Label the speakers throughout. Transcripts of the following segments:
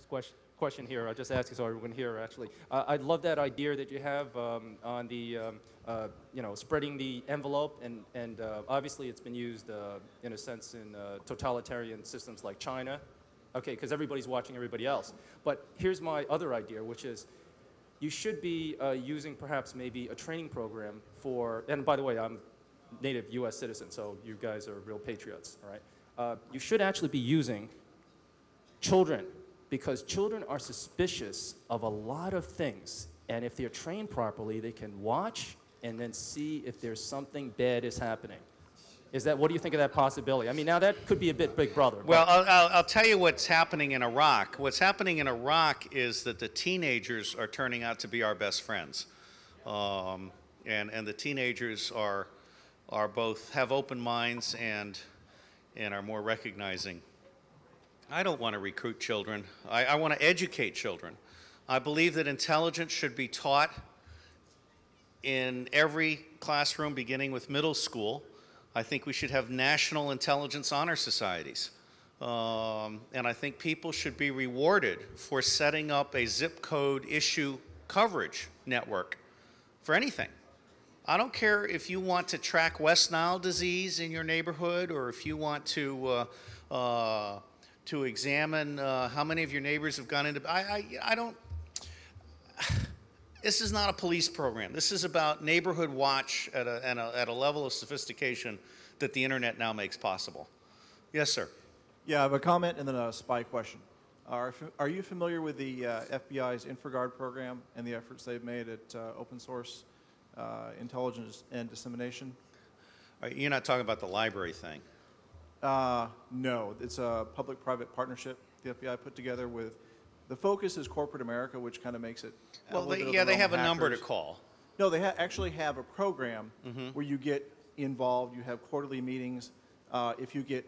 Speaker 1: question here. I'll just ask you so everyone here, actually. I love that idea that you have on the, spreading the envelope, and obviously it's been used, in a sense, in totalitarian systems like China. Okay, because everybody's watching everybody else. But here's my other idea, which is you should be using perhaps maybe a training program for, and by the way, I'm native U.S. citizen, so you guys are real patriots, all right? You should actually be using children, because children are suspicious of a lot of things, and if they're trained properly, they can watch and then see if there's something bad is happening. What do you think of that possibility? I mean, now that could be a bit Big Brother.
Speaker 2: Well, I'll tell you what's happening in Iraq. What's happening in Iraq is that the teenagers are turning out to be our best friends. And the teenagers are both have open minds and are more recognizing. I don't want to recruit children. I want to educate children. I believe that intelligence should be taught in every classroom beginning with middle school. I think we should have national intelligence honor societies. And I think people should be rewarded for setting up a zip code issue coverage network for anything. I don't care if you want to track West Nile disease in your neighborhood, or if you want to examine how many of your neighbors have gone into. I don't. This is not a police program. This is about neighborhood watch at a level of sophistication that the internet now makes possible. Yes, sir.
Speaker 3: Yeah, I have a comment and then a spy question. Are you familiar with the FBI's InfraGard program and the efforts they've made at open source intelligence and dissemination?
Speaker 2: You're not talking about the library thing?
Speaker 3: No, it's a public-private partnership the FBI put together with. The focus is corporate America, which kind of makes it.
Speaker 2: Well, they have a number to call.
Speaker 3: No, they actually have a program where you get involved. You have quarterly meetings. If you get,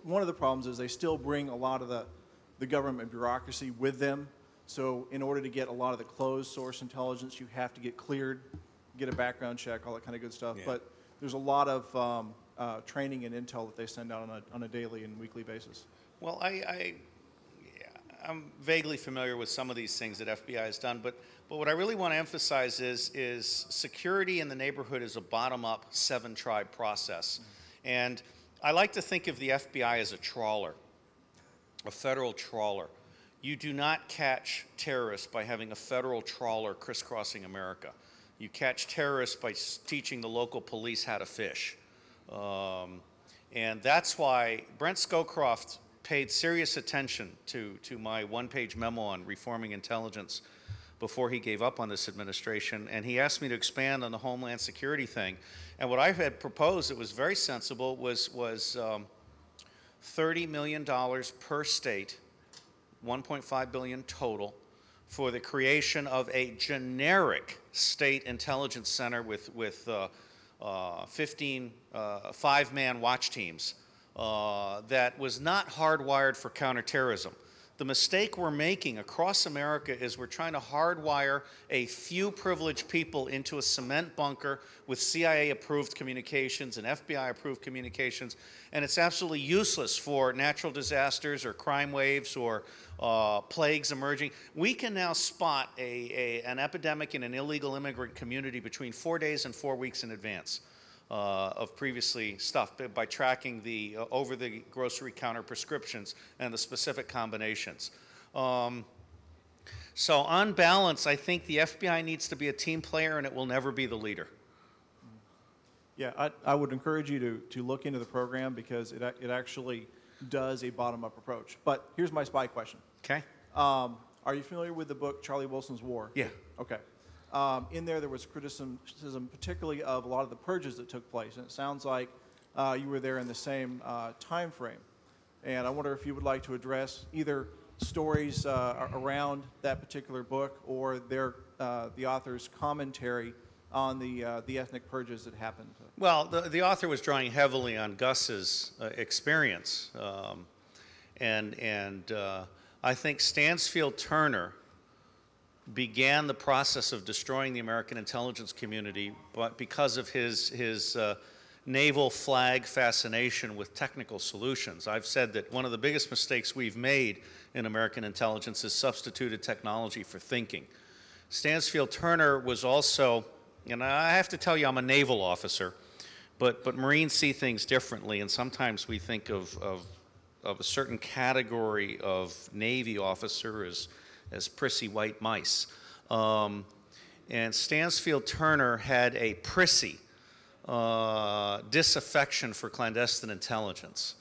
Speaker 3: one of the problems is they still bring a lot of the government bureaucracy with them. So in order to get a lot of the closed source intelligence, you have to get cleared, get a background check, all that kind of good stuff. Yeah. But there's a lot of training and intel that they send out on a daily and weekly basis.
Speaker 2: Well, I'm vaguely familiar with some of these things that FBI has done, but what I really want to emphasize is security in the neighborhood is a bottom-up 7-tribe process. And I like to think of the FBI as a trawler, a federal trawler. You do not catch terrorists by having a federal trawler crisscrossing America. You catch terrorists by teaching the local police how to fish. And that's why Brent Scowcroft paid serious attention to my one-page memo on reforming intelligence before he gave up on this administration, and he asked me to expand on the Homeland Security thing. And what I had proposed that was very sensible was $30 million per state, $1.5 billion total, for the creation of a generic state intelligence center with 15 5-man watch teams. That was not hardwired for counterterrorism. The mistake we're making across America is we're trying to hardwire a few privileged people into a cement bunker with CIA-approved communications and FBI-approved communications, and it's absolutely useless for natural disasters or crime waves or plagues emerging. We can now spot an epidemic in an illegal immigrant community between 4 days and 4 weeks in advance of previously stuff by tracking the over-the-grocery counter prescriptions and the specific combinations. So on balance, I think the FBI needs to be a team player, and it will never be the leader.
Speaker 3: Yeah, I would encourage you to look into the program because it actually does a bottom-up approach. But here's my spy question.
Speaker 2: Okay.
Speaker 3: Are you familiar with the book Charlie Wilson's War?
Speaker 2: Yeah.
Speaker 3: Okay. In there was criticism, particularly of a lot of the purges that took place, and it sounds like you were there in the same time frame. And I wonder if you would like to address either stories around that particular book or the author's commentary on the ethnic purges that happened.
Speaker 2: Well, the author was drawing heavily on Gus's experience, and I think Stansfield Turner began the process of destroying the American intelligence community, but because of his naval flag fascination with technical solutions. I've said that one of the biggest mistakes we've made in American intelligence is substituted technology for thinking. Stansfield Turner was also, and I have to tell you, I'm a naval officer, but Marines see things differently, and sometimes we think of a certain category of Navy officer as prissy white mice. And Stansfield Turner had a prissy disaffection for clandestine intelligence.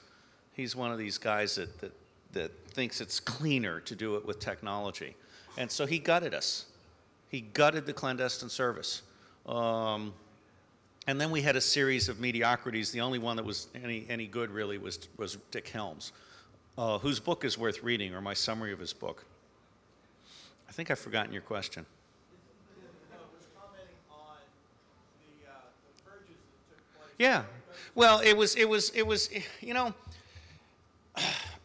Speaker 2: He's one of these guys that thinks it's cleaner to do it with technology. And so he gutted us. He gutted the clandestine service. And then we had a series of mediocrities. The only one that was any good really was Dick Helms, whose book is worth reading, or my summary of his book. I think I've forgotten your question. Yeah, well, it was, you know,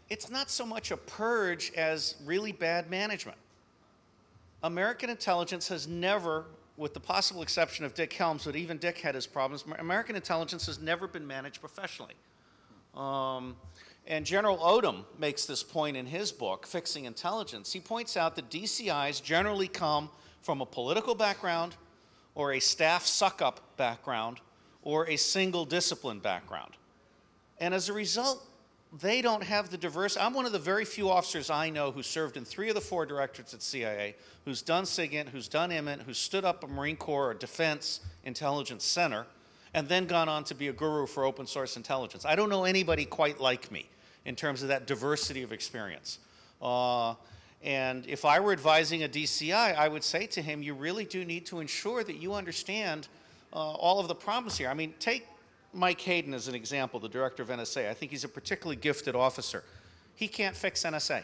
Speaker 2: it's not so much a purge as really bad management. American intelligence has never, with the possible exception of Dick Helms, but even Dick had his problems, American intelligence has never been managed professionally. And General Odom makes this point in his book, Fixing Intelligence. He points out that DCIs generally come from a political background or a staff suck-up background or a single discipline background. And as a result, they don't have the diverse. I'm one of the very few officers I know who served in 3 of the 4 directorates at CIA, who's done SIGINT, who's done IMINT, who's stood up a Marine Corps or Defense Intelligence Center, and then gone on to be a guru for open source intelligence. I don't know anybody quite like me in terms of that diversity of experience. And if I were advising a DCI, I would say to him, you really do need to ensure that you understand all of the problems here. I mean, take Mike Hayden as an example, the director of NSA. I think he's a particularly gifted officer. He can't fix NSA.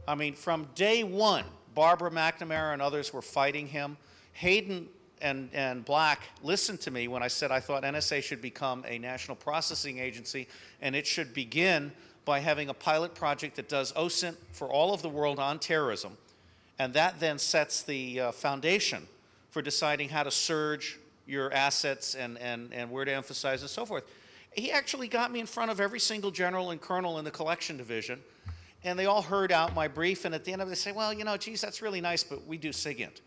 Speaker 2: I mean, from day one, Barbara McNamara and others were fighting him. Hayden and Black listened to me when I said I thought NSA should become a national processing agency, and it should begin by having a pilot project that does OSINT for all of the world on terrorism, and that then sets the foundation for deciding how to surge your assets and where to emphasize and so forth. He actually got me in front of every single general and colonel in the collection division, and they all heard out my brief, and at the end of it they say, well, you know, geez, that's really nice, but we do SIGINT.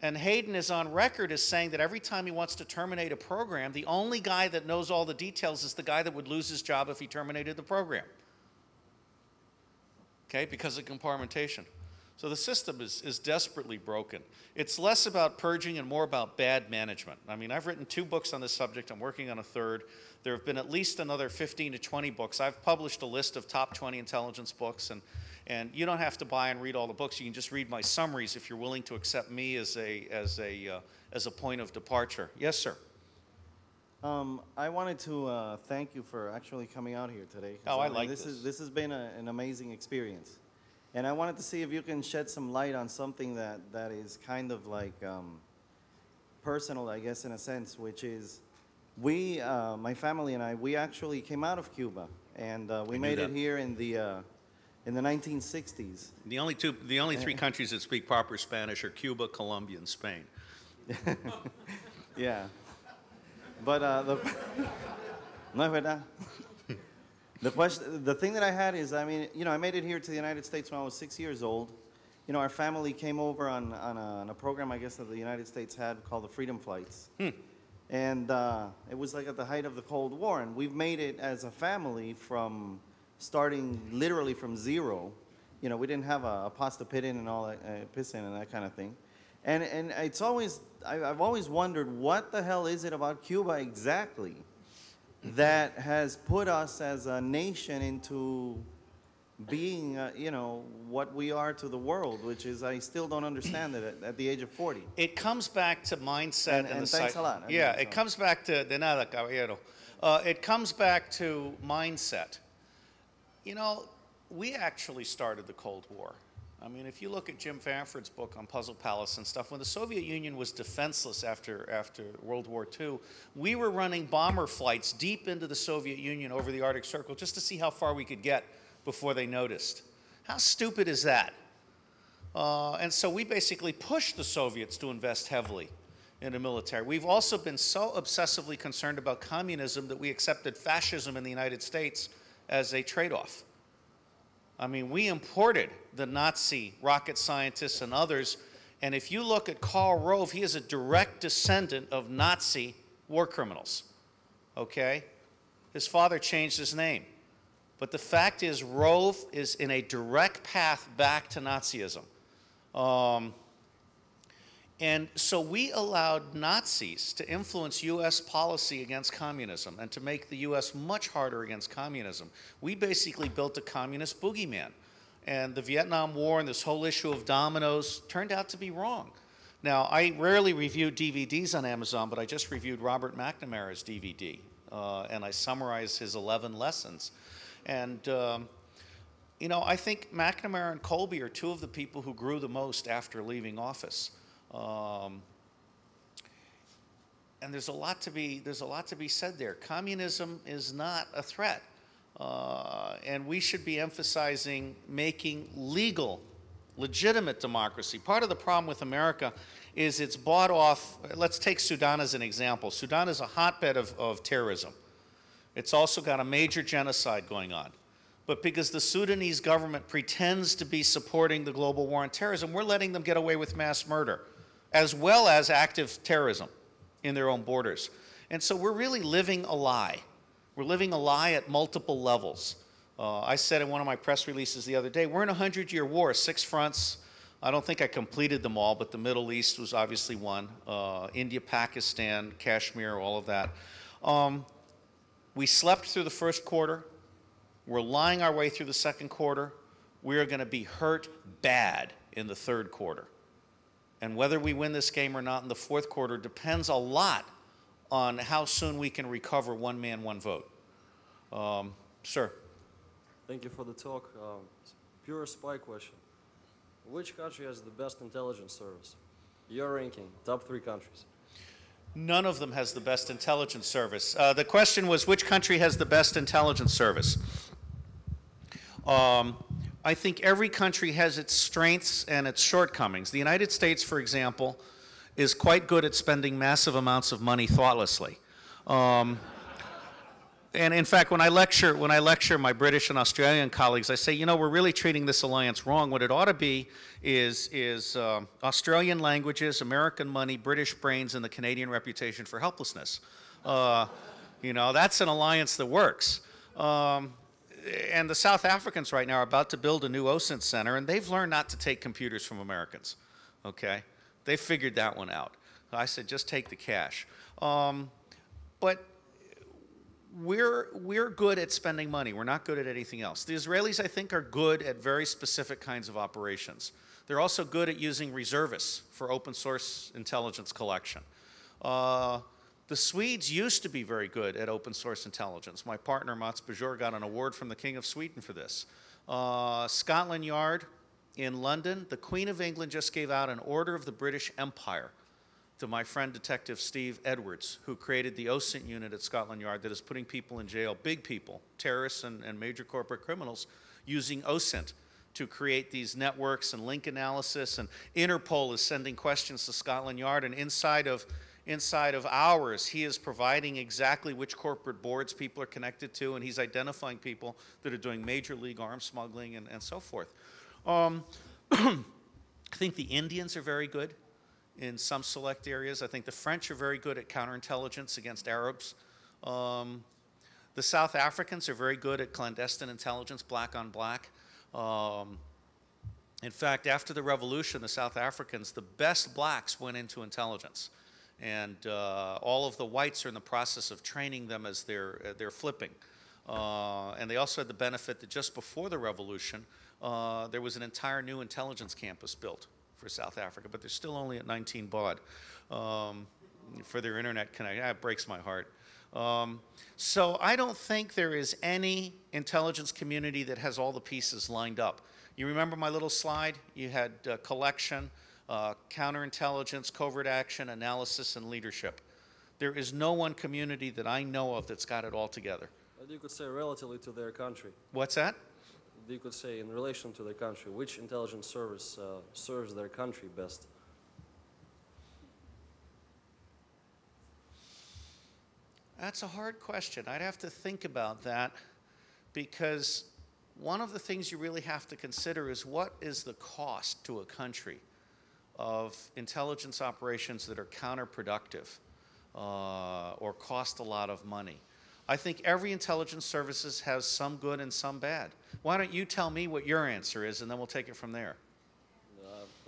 Speaker 2: And Hayden is on record as saying that every time he wants to terminate a program, the only guy that knows all the details is the guy that would lose his job if he terminated the program. Okay, because of compartmentation. So the system is desperately broken. It's less about purging and more about bad management. I mean, I've written 2 books on this subject. I'm working on a 3rd. There have been at least another 15 to 20 books. I've published a list of top 20 intelligence books, and you don't have to buy and read all the books. You can just read my summaries if you're willing to accept me as a point of departure. Yes, sir.
Speaker 4: I wanted to thank you for actually coming out here today.
Speaker 2: Oh, I like this.
Speaker 4: This has been an amazing experience. And I wanted to see if you can shed some light on something that is kind of like personal, I guess, in a sense, which is we, my family and I, we actually came out of Cuba, and we made it here in the 1960s.
Speaker 2: The only 3 countries that speak proper Spanish are Cuba, Colombia, and Spain.
Speaker 4: Yeah. But no es verdad. The thing that I had is, I mean, you know, I made it here to the United States when I was 6 years old. You know, our family came over on a program, I guess, that the United States had called the Freedom Flights. And it was like at the height of the Cold War. And we've made it as a family from starting literally from zero. You know, we didn't have a pasta pitting and all that, pissin and that kind of thing. And it's always, I've always wondered, what the hell is it about Cuba exactly that has put us as a nation into being, you know, what we are to the world, which is, I still don't understand it at the age of 40.
Speaker 2: It comes back to mindset
Speaker 4: And thanks a lot.
Speaker 2: Yeah, it comes back to, de nada, caballero. It comes back to mindset. You know, we actually started the Cold War. I mean, if you look at Jim Fanford's book on Puzzle Palace and stuff, when the Soviet Union was defenseless after World War II, we were running bomber flights deep into the Soviet Union over the Arctic Circle just to see how far we could get before they noticed. How stupid is that? And so we basically pushed the Soviets to invest heavily in the military. We've also been so obsessively concerned about communism that we accepted fascism in the United States as a trade-off. I mean, we imported the Nazi rocket scientists and others, and if you look at Karl Rove, he is a direct descendant of Nazi war criminals, okay? His father changed his name. But the fact is, Rove is in a direct path back to Nazism. And so we allowed Nazis to influence U.S. policy against communism and to make the U.S. much harder against communism. We basically built a communist boogeyman. And the Vietnam War and this whole issue of dominoes turned out to be wrong. Now, I rarely review DVDs on Amazon, but I just reviewed Robert McNamara's DVD, and I summarized his 11 lessons. And, you know, I think McNamara and Colby are two of the people who grew the most after leaving office. And there's a lot to be said there. Communism is not a threat, and we should be emphasizing making legal, legitimate democracy. Part of the problem with America is it's bought off. Let's take Sudan as an example. Sudan is a hotbed of terrorism. It's also got a major genocide going on. But because the Sudanese government pretends to be supporting the global war on terrorism, we're letting them get away with mass murder, as well as active terrorism in their own borders. And so we're really living a lie. We're living a lie at multiple levels. I said in one of my press releases the other day, we're in a 100-year war, 6 fronts. I don't think I completed them all, but the Middle East was obviously one. India, Pakistan, Kashmir, all of that. We slept through the first quarter. We're lying our way through the second quarter. We are going to be hurt bad in the third quarter. And whether we win this game or not in the fourth quarter depends a lot on how soon we can recover one man, one vote. Sir.
Speaker 5: Thank you for the talk. Pure spy question. Which country has the best intelligence service? Your ranking, top 3 countries.
Speaker 2: None of them has the best intelligence service. The question was, which country has the best intelligence service? I think every country has its strengths and its shortcomings. The United States, for example, is quite good at spending massive amounts of money thoughtlessly. And in fact, when I lecture my British and Australian colleagues, I say, you know, we're really treating this alliance wrong. What it ought to be is Australian languages, American money, British brains, and the Canadian reputation for helplessness. You know, that's an alliance that works. And the South Africans right now are about to build a new OSINT center, and they've learned not to take computers from Americans, okay? They figured that one out. I said, just take the cash. But we're good at spending money. We're not good at anything else. The Israelis, I think, are good at very specific kinds of operations. They're also good at using reservists for open source intelligence collection. The Swedes used to be very good at open source intelligence. My partner, Mats Bajor, got an award from the King of Sweden for this. Scotland Yard in London, the Queen of England just gave out an Order of the British Empire to my friend Detective Steve Edwards, who created the OSINT unit at Scotland Yard that is putting people in jail, big people, terrorists and major corporate criminals, using OSINT to create these networks and link analysis. And Interpol is sending questions to Scotland Yard, and inside of hours, he is providing exactly which corporate boards people are connected to, and he's identifying people that are doing major league arms smuggling and so forth. I think the Indians are very good in some select areas. I think the French are very good at counterintelligence against Arabs. The South Africans are very good at clandestine intelligence, black on black. In fact, after the revolution, the South Africans, the best blacks went into intelligence. And all of the whites are in the process of training them as they're flipping. And they also had the benefit that just before the revolution, there was an entire new intelligence campus built for South Africa, but they're still only at 19 baud for their internet connection. That breaks my heart. So I don't think there is any intelligence community that has all the pieces lined up. You remember my little slide? You had collection, counterintelligence, covert action, analysis, and leadership. There is no one community that I know of that's got it all together.
Speaker 5: But you could say relatively to their country.
Speaker 2: What's that?
Speaker 5: You could say in relation to their country, which intelligence service serves their country best?
Speaker 2: That's a hard question. I'd have to think about that, because one of the things you really have to consider is what is the cost to a country of intelligence operations that are counterproductive or cost a lot of money. I think every intelligence services has some good and some bad. Why don't you tell me what your answer is, and then we'll take it from there.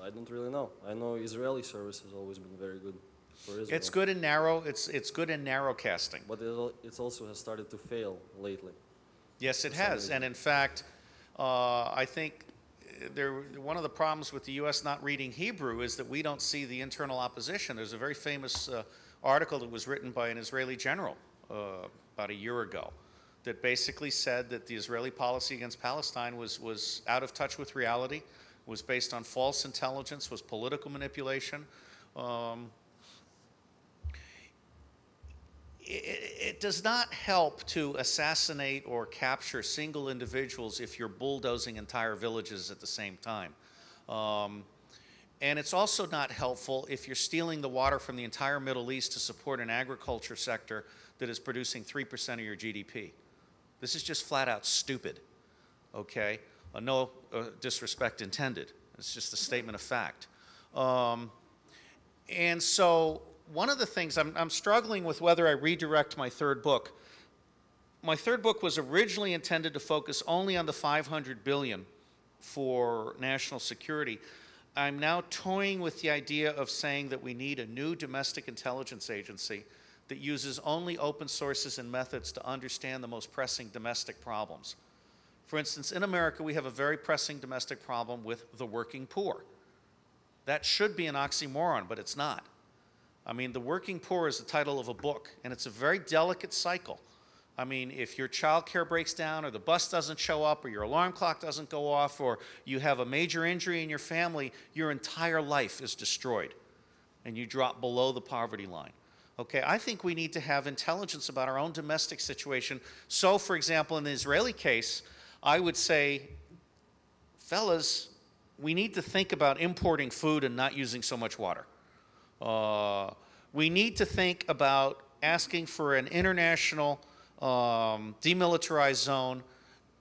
Speaker 5: I don't really know. I know Israeli service has always been very good for Israel.
Speaker 2: It's good in narrow. It's good in narrow casting.
Speaker 5: But it also has started to fail lately.
Speaker 2: Yes, it
Speaker 5: For some
Speaker 2: has.
Speaker 5: reason.
Speaker 2: And in fact, I think one of the problems with the U.S. not reading Hebrew is that we don't see the internal opposition. There's a very famous article that was written by an Israeli general about a year ago that basically said that the Israeli policy against Palestine was out of touch with reality, was based on false intelligence, was political manipulation. It does not help to assassinate or capture single individuals if you're bulldozing entire villages at the same time. And it's also not helpful if you're stealing the water from the entire Middle East to support an agriculture sector that is producing 3% of your GDP. This is just flat out stupid, okay? No disrespect intended. It's just a statement of fact. And so one of the things, I'm struggling with whether I redirect my third book. My third book was originally intended to focus only on the $500 billion for national security. I'm now toying with the idea of saying that we need a new domestic intelligence agency that uses only open sources and methods to understand the most pressing domestic problems. For instance, in America, we have a very pressing domestic problem with the working poor. That should be an oxymoron, but it's not. I mean, the working poor is the title of a book, and it's a very delicate cycle. I mean, if your child care breaks down, or the bus doesn't show up, or your alarm clock doesn't go off, or you have a major injury in your family, your entire life is destroyed, and you drop below the poverty line. Okay, I think we need to have intelligence about our own domestic situation. So, for example, in the Israeli case, I would say, fellas, we need to think about importing food and not using so much water. We need to think about asking for an international demilitarized zone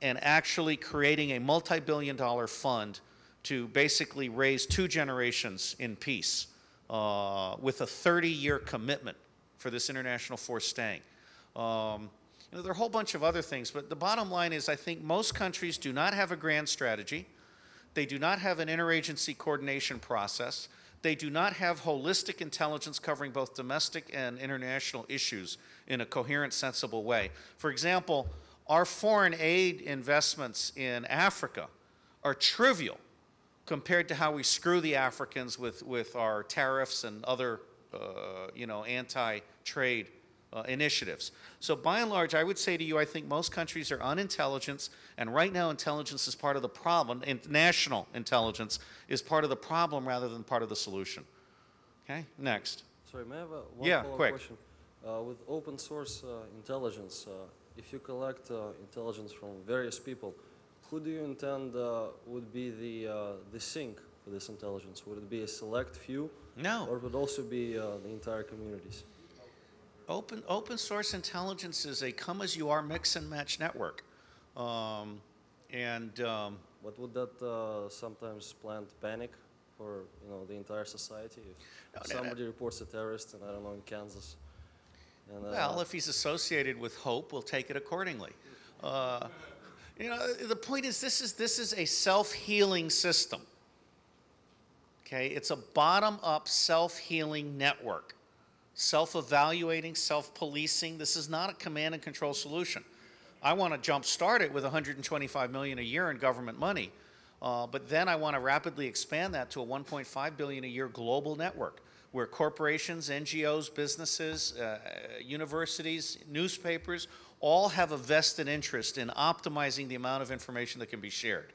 Speaker 2: and actually creating a multi-billion-dollar fund to basically raise 2 generations in peace with a 30-year commitment for this international force staying. There are a whole bunch of other things, but the bottom line is I think most countries do not have a grand strategy. They do not have an interagency coordination process. They do not have holistic intelligence covering both domestic and international issues in a coherent, sensible way. For example, our foreign aid investments in Africa are trivial compared to how we screw the Africans with our tariffs and other anti-trade initiatives. So by and large, I would say to you, I think most countries are unintelligent, and right now intelligence is part of the problem, and national intelligence is part of the problem rather than part of the solution. Okay, next.
Speaker 5: Sorry, may I have one
Speaker 2: Yeah,
Speaker 5: follow-up
Speaker 2: quick.
Speaker 5: question? With open source intelligence, if you collect intelligence from various people, who do you intend would be the sink for this intelligence? Would it be a select few?
Speaker 2: No.
Speaker 5: Or would it also be the entire communities?
Speaker 2: Open source intelligence is a come-as-you-are mix-and-match network.
Speaker 5: But would that sometimes plant panic for the entire society? If somebody reports a terrorist, and I don't know, in Kansas. And,
Speaker 2: Well, if he's associated with hope, we'll take it accordingly. The point is, this is a self-healing system. Okay, it's a bottom-up self-healing network, self-evaluating, self-policing. This is not a command and control solution. I want to jumpstart it with $125 million a year in government money, but then I want to rapidly expand that to a $1.5 billion a year global network, where corporations, NGOs, businesses, universities, newspapers, all have a vested interest in optimizing the amount of information that can be shared.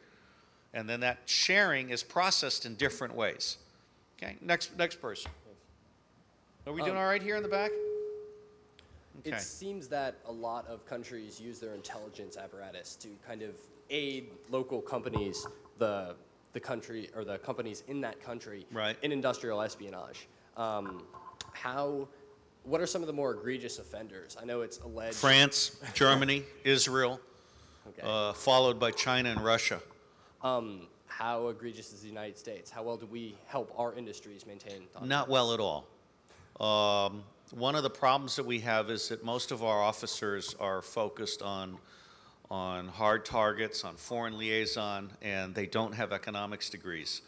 Speaker 2: And then that sharing is processed in different ways. Okay, next person. Are we doing all right here in the back? Okay.
Speaker 6: It seems that a lot of countries use their intelligence apparatus to kind of aid local companies, the country or the companies in that country,
Speaker 2: Right.
Speaker 6: in industrial espionage. How what are some of the more egregious offenders? I know it's alleged.
Speaker 2: France, Germany, Israel,
Speaker 6: Okay.
Speaker 2: followed by China and Russia.
Speaker 6: How egregious is the United States? How well do we help our industries maintain?
Speaker 2: Not well at all. One of the problems that we have is that most of our officers are focused on hard targets, on foreign liaison, and they don't have economics degrees.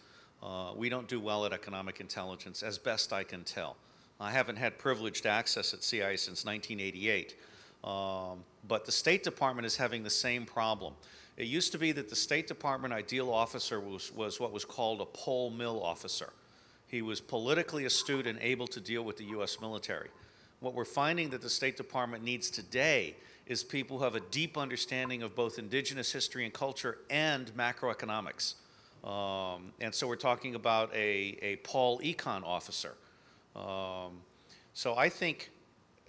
Speaker 2: We don't do well at economic intelligence, as best I can tell. I haven't had privileged access at CIA since 1988, but the State Department is having the same problem. It used to be that the State Department ideal officer was what was called a pole mill officer. He was politically astute and able to deal with the U.S. military. What we're finding that the State Department needs today is people who have a deep understanding of both indigenous history and culture and macroeconomics. And so we're talking about a Paul Econ officer. So I think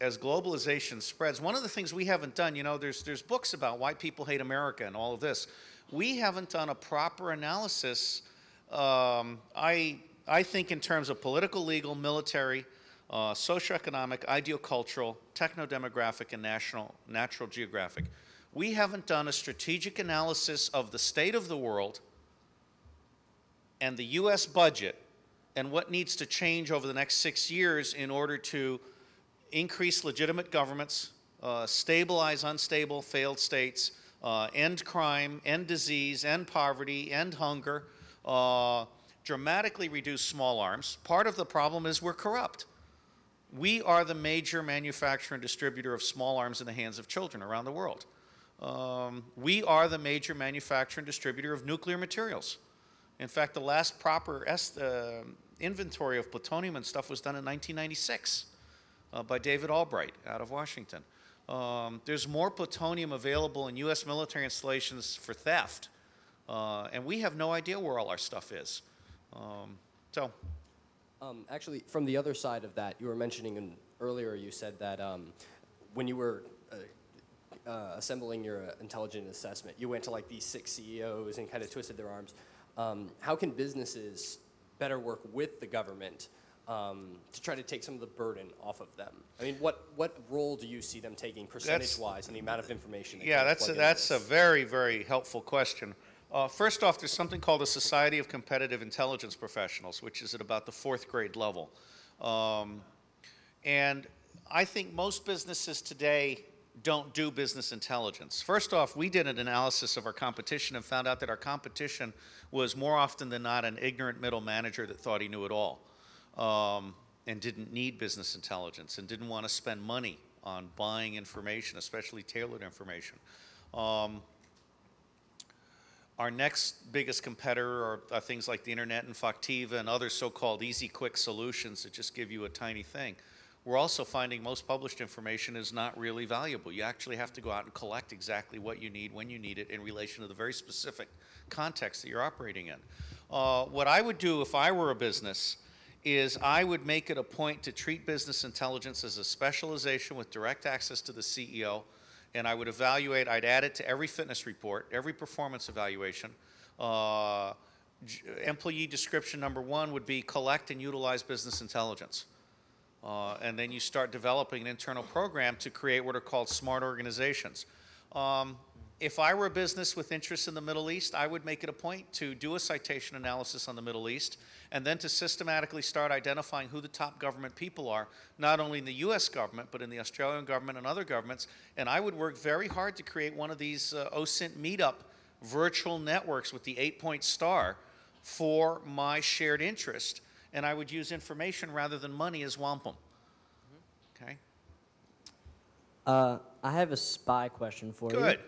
Speaker 2: as globalization spreads, one of the things we haven't done, you know, there's books about why people hate America and all of this. We haven't done a proper analysis, I think in terms of political, legal, military, socioeconomic, ideocultural, techno-demographic, and natural geographic. We haven't done a strategic analysis of the state of the world and the U.S. budget and what needs to change over the next 6 years in order to increase legitimate governments, stabilize unstable, failed states, end crime, end disease, end poverty, end hunger, dramatically reduce small arms. Part of the problem is we're corrupt. We are the major manufacturer and distributor of small arms in the hands of children around the world. We are the major manufacturer and distributor of nuclear materials. In fact, the last proper inventory of plutonium and stuff was done in 1996 by David Albright out of Washington. There's more plutonium available in U.S. military installations for theft, and we have no idea where all our stuff is.
Speaker 6: Actually, from the other side of that, you were mentioning earlier, you said that when you were assembling your intelligence assessment, you went to like these 6 CEOs and kind of twisted their arms. How can businesses better work with the government to try to take some of the burden off of them? I mean, what role do you see them taking percentage-wise and the amount of information?
Speaker 2: Yeah, that's a very, very helpful question. First off, there's something called the Society of Competitive Intelligence Professionals, which is at about the 4th grade level. And I think most businesses today don't do business intelligence. First off, we did an analysis of our competition and found out that our competition was more often than not an ignorant middle manager that thought he knew it all, and didn't need business intelligence and didn't want to spend money on buying information, especially tailored information. Our next biggest competitor are things like the internet and Factiva and other so-called easy, quick solutions that just give you a tiny thing. We're also finding most published information is not really valuable. You actually have to go out and collect exactly what you need, when you need it, in relation to the very specific context that you're operating in. What I would do if I were a business is I would make it a point to treat business intelligence as a specialization with direct access to the CEO, and I would evaluate, I'd add it to every fitness report, every performance evaluation. Employee description number 1 would be collect and utilize business intelligence. And then you start developing an internal program to create what are called smart organizations. If I were a business with interests in the Middle East, I would make it a point to do a citation analysis on the Middle East and then to systematically start identifying who the top government people are, not only in the U.S. government, but in the Australian government and other governments. And I would work very hard to create one of these OSINT meetup virtual networks with the 8-point star for my shared interest. And I would use information rather than money as wampum. Okay?
Speaker 7: I have a spy question for you.
Speaker 2: Good.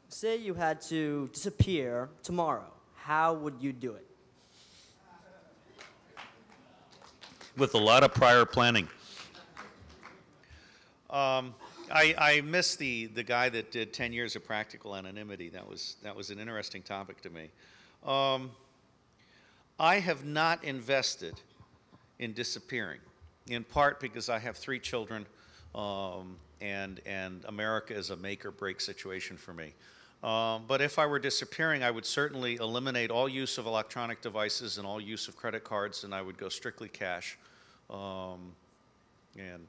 Speaker 7: Say you had to disappear tomorrow. How would you do it?
Speaker 2: With a lot of prior planning. I miss the guy that did 10 years of practical anonymity. That was an interesting topic to me. I have not invested in disappearing, in part because I have 3 children, and America is a make or break situation for me. But if I were disappearing, I would certainly eliminate all use of electronic devices and all use of credit cards, and I would go strictly cash. and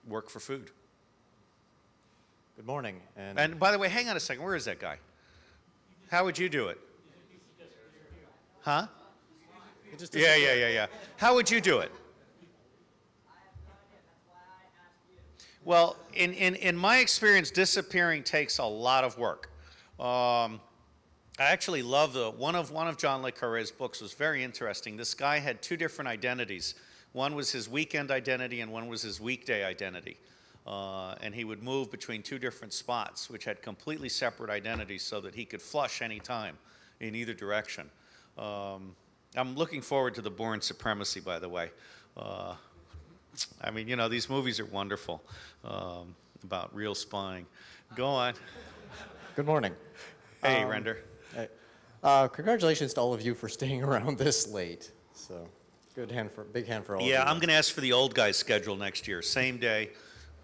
Speaker 2: work for food.
Speaker 8: Good morning.
Speaker 2: And by the way, hang on a second. Where is that guy? How would you do it? Huh? Yeah. How would you do it? Well, in my experience, disappearing takes a lot of work. I actually love one of John le Carré's books was very interesting. This guy had two different identities. One was his weekend identity and one was his weekday identity. And he would move between two different spots, which had completely separate identities so that he could flush any time in either direction. I'm looking forward to the Bourne Supremacy, by the way. I mean, you know, these movies are wonderful about real spying. Go on.
Speaker 8: Good morning.
Speaker 2: Hey, Render.
Speaker 8: Hey. Congratulations to all of you for staying around this late. So, big hand for all of you.
Speaker 2: Yeah, I'm going to ask for the old guy's schedule next year. Same day,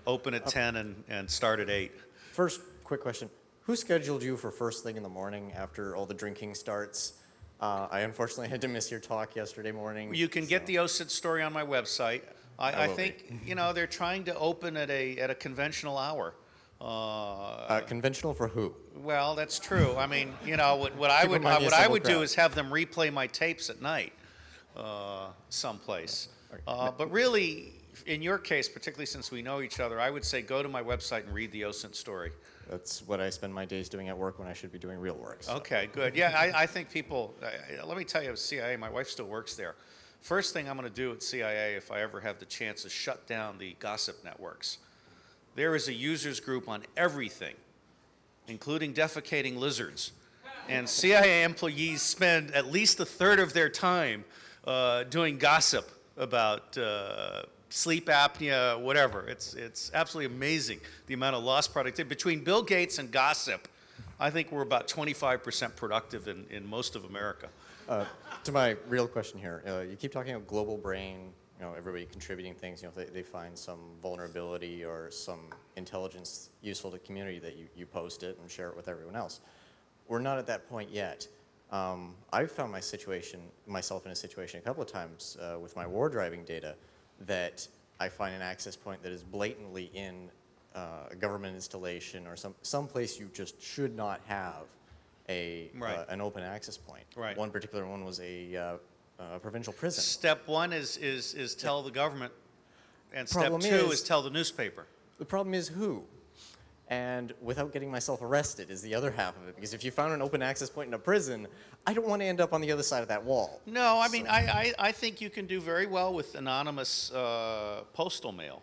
Speaker 2: open at 10 and start at 8.
Speaker 8: First, quick question. Who scheduled you for first thing in the morning after all the drinking starts? I unfortunately had to miss your talk yesterday morning.
Speaker 2: You can get the OSID story on my website. I
Speaker 8: will
Speaker 2: think, you know, they're trying to open at a conventional hour.
Speaker 8: Conventional for who?
Speaker 2: Well, that's true. I mean, you know, what I would do is have them replay my tapes at night, someplace. But really, in your case, particularly since we know each other, I would say go to my website and read the OSINT story.
Speaker 8: That's what I spend my days doing at work when I should be doing real work. So.
Speaker 2: Okay, good. Yeah, I think people, let me tell you, CIA, my wife still works there. First thing I'm going to do at CIA, if I ever have the chance, is shut down the gossip networks. There is a users group on everything, including defecating lizards. And CIA employees spend at least a third of their time doing gossip about sleep apnea, whatever. It's absolutely amazing the amount of lost productivity. Between Bill Gates and gossip, I think we're about 25% productive in most of America.
Speaker 8: To my real question here, you keep talking about global brain, you know, everybody contributing things, you know, if they find some vulnerability or some intelligence useful to the community that you post it and share it with everyone else. We're not at that point yet. I've found myself in a situation a couple of times with my war driving data that I find an access point that is blatantly in a government installation or some place you just should not have an open access point.
Speaker 2: Right.
Speaker 8: One particular one was a provincial prison.
Speaker 2: Step one is tell the government, and step
Speaker 8: Problem
Speaker 2: two
Speaker 8: is
Speaker 2: is tell the newspaper.
Speaker 8: The problem is who? And without getting myself arrested is the other half of it. Because if you found an open access point in a prison, I don't want to end up on the other side of that wall.
Speaker 2: No, I mean, I think you can do very well with anonymous postal mail,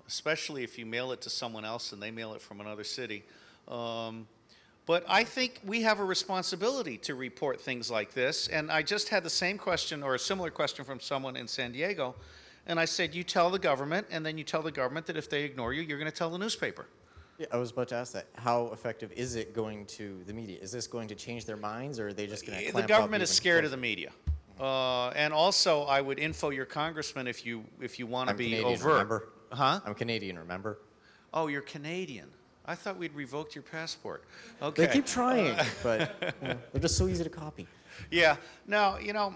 Speaker 2: especially if you mail it to someone else and they mail it from another city. But I think we have a responsibility to report things like this. And I just had the same question or a similar question from someone in San Diego. And I said, you tell the government, and then you tell the government that if they ignore you, you're going to tell the newspaper.
Speaker 8: Yeah, I was about to ask that. How effective is it going to the media? Is this going to change their minds, or are they just going to clamp
Speaker 2: The government
Speaker 8: up
Speaker 2: is
Speaker 8: even
Speaker 2: scared
Speaker 8: closer?
Speaker 2: of the media. And also, I would info your congressman if you want to
Speaker 8: I'm
Speaker 2: be
Speaker 8: Canadian,
Speaker 2: overt.
Speaker 8: remember?
Speaker 2: Huh?
Speaker 8: I'm Canadian, remember?
Speaker 2: Oh, you're Canadian. I thought we'd revoked your passport. Okay.
Speaker 8: They keep trying, but you know, they're just so easy to copy.
Speaker 2: Yeah. Now, you know,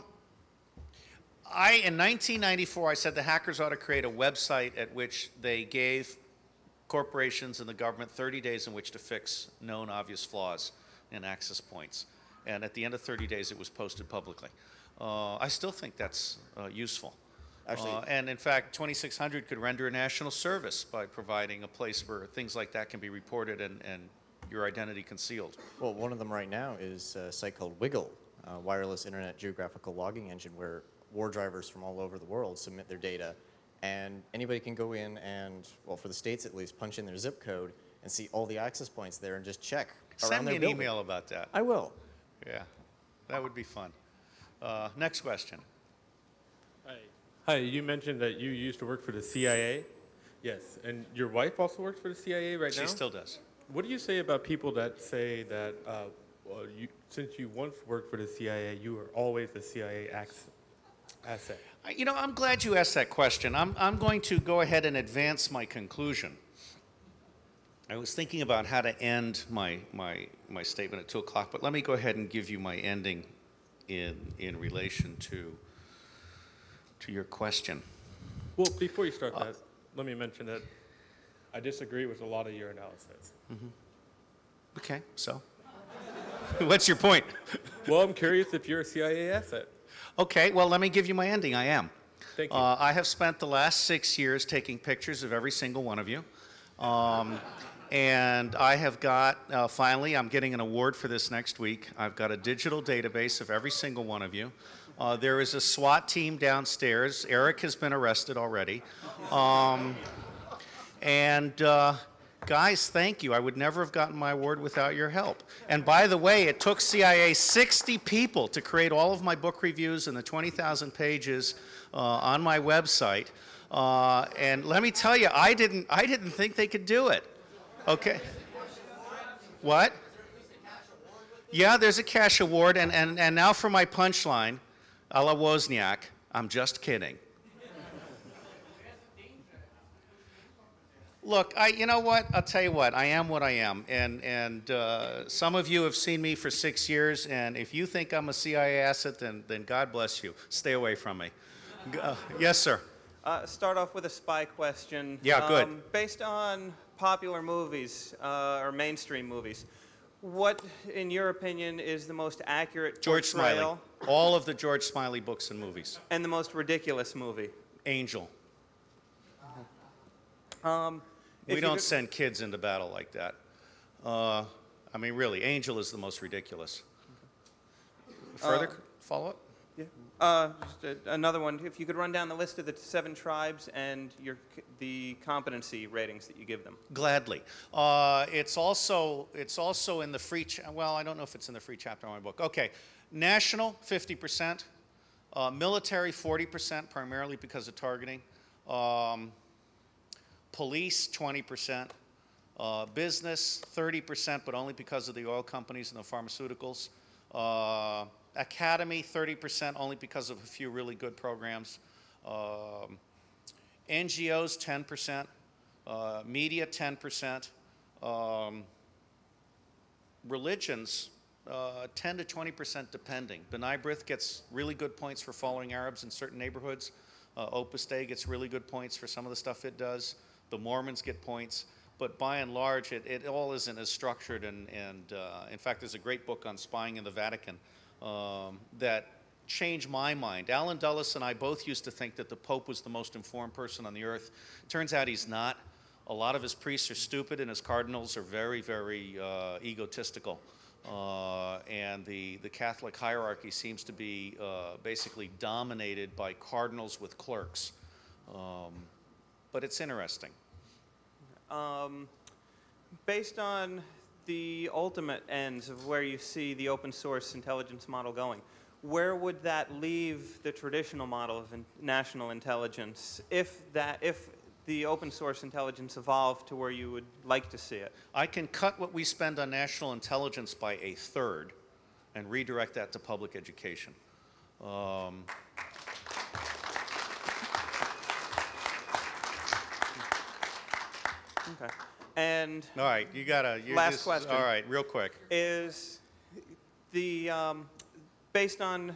Speaker 2: in 1994, I said the hackers ought to create a website at which they gave corporations and the government 30 days in which to fix known obvious flaws in access points. And at the end of 30 days, it was posted publicly. I still think that's useful.
Speaker 8: Actually,
Speaker 2: and in fact, 2600 could render a national service by providing a place where things like that can be reported and your identity concealed.
Speaker 8: well, one of them right now is a site called Wiggle, a wireless internet geographical logging engine where war drivers from all over the world submit their data, and anybody can go in and, well, for the states at least, punch in their zip code and see all the access points there and just check around
Speaker 2: Send me
Speaker 8: their
Speaker 2: an
Speaker 8: building.
Speaker 2: email about that.
Speaker 8: I will.
Speaker 2: Yeah, that would be fun. Next question.
Speaker 9: Hi, you mentioned that you used to work for the CIA. Yes, and your wife also works for the CIA right now?
Speaker 2: She still does.
Speaker 9: What do you say about people that say that since you once worked for the CIA, you were always a CIA asset?
Speaker 2: You know, I'm glad you asked that question. I'm going to go ahead and advance my conclusion. I was thinking about how to end my statement at 2 o'clock, but let me go ahead and give you my ending in relation to your question.
Speaker 9: Well, before you start that, let me mention that I disagree with a lot of your analysis.
Speaker 2: Okay, so what's your point?
Speaker 9: Well, I'm curious if you're a CIA asset.
Speaker 2: Okay, well, let me give you my ending. I am.
Speaker 9: Thank you.
Speaker 2: I have spent the last 6 years taking pictures of every single one of you. And I have got, finally, I'm getting an award for this next week. I've got a digital database of every single one of you. There is a SWAT team downstairs. Eric has been arrested already. Guys, thank you. I would never have gotten my award without your help. And by the way, it took CIA 60 people to create all of my book reviews and the 20,000 pages on my website. And let me tell you, I didn't think they could do it. Okay. What? Yeah, there's a cash award. And now for my punchline, a la Wozniak, I'm just kidding. Look, you know what? I'll tell you what. I am what I am, and some of you have seen me for 6 years. And if you think I'm a CIA asset, then God bless you. Stay away from me. Yes, sir.
Speaker 10: Start off with a spy question.
Speaker 2: Yeah, good.
Speaker 10: Based on popular movies or mainstream movies, what, in your opinion, is the most accurate
Speaker 2: George
Speaker 10: portrayal?
Speaker 2: Smiley. All of the George Smiley books and movies.
Speaker 10: And the most ridiculous movie?
Speaker 2: Angel.
Speaker 10: If
Speaker 2: We
Speaker 10: you
Speaker 2: don't
Speaker 10: could-
Speaker 2: send kids into battle like that. I mean, really, Angel is the most ridiculous. Further follow-up?
Speaker 10: Just another one. If you could run down the list of the 7 tribes and the competency ratings that you give them.
Speaker 2: Gladly. It's also in the free. Well, I don't know if it's in the free chapter of my book. Okay, national 50%, military 40%, primarily because of targeting. Police 20%, business 30%, but only because of the oil companies and the pharmaceuticals. Academy 30%, only because of a few really good programs. NGOs 10%, media 10%, religions 10 to 20% depending. B'nai B'rith gets really good points for following Arabs in certain neighborhoods. Opus Dei gets really good points for some of the stuff it does. The Mormons get points. But by and large, it all isn't as structured. And in fact, there's a great book on spying in the Vatican that changed my mind. Alan Dulles and I both used to think that the Pope was the most informed person on the earth. Turns out he's not. A lot of his priests are stupid, and his cardinals are very, very egotistical. And the Catholic hierarchy seems to be basically dominated by cardinals with clerks. But it's interesting.
Speaker 10: Based on the ultimate ends of where you see the open source intelligence model going, where would that leave the traditional model of national intelligence if the open source intelligence evolved to where you would like to see it?
Speaker 2: I can cut what we spend on national intelligence by 1/3 and redirect that to public education.
Speaker 10: Okay. And
Speaker 2: All right, you gotta.
Speaker 10: last question.
Speaker 2: All right, real quick.
Speaker 10: Is the based on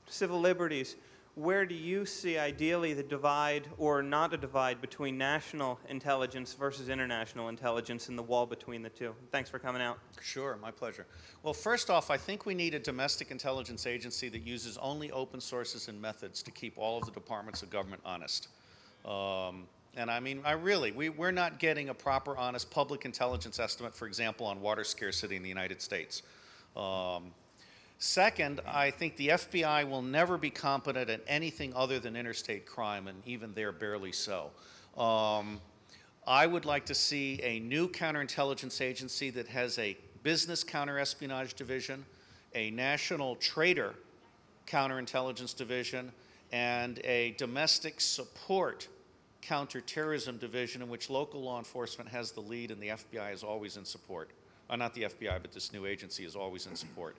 Speaker 10: civil liberties, where do you see ideally the divide or not a divide between national intelligence versus international intelligence and the wall between the two? Thanks for coming out.
Speaker 2: Sure, my pleasure. Well, first off, I think we need a domestic intelligence agency that uses only open sources and methods to keep all of the departments of government honest. And I mean, we're not getting a proper, honest public intelligence estimate, for example, on water scarcity in the United States. Second, I think the FBI will never be competent at anything other than interstate crime, and even there, barely so. I would like to see a new counterintelligence agency that has a business counterespionage division, a national trader counterintelligence division, and a domestic support counterterrorism division in which local law enforcement has the lead and the FBI is always in support. Not the FBI, but this new agency is always in support.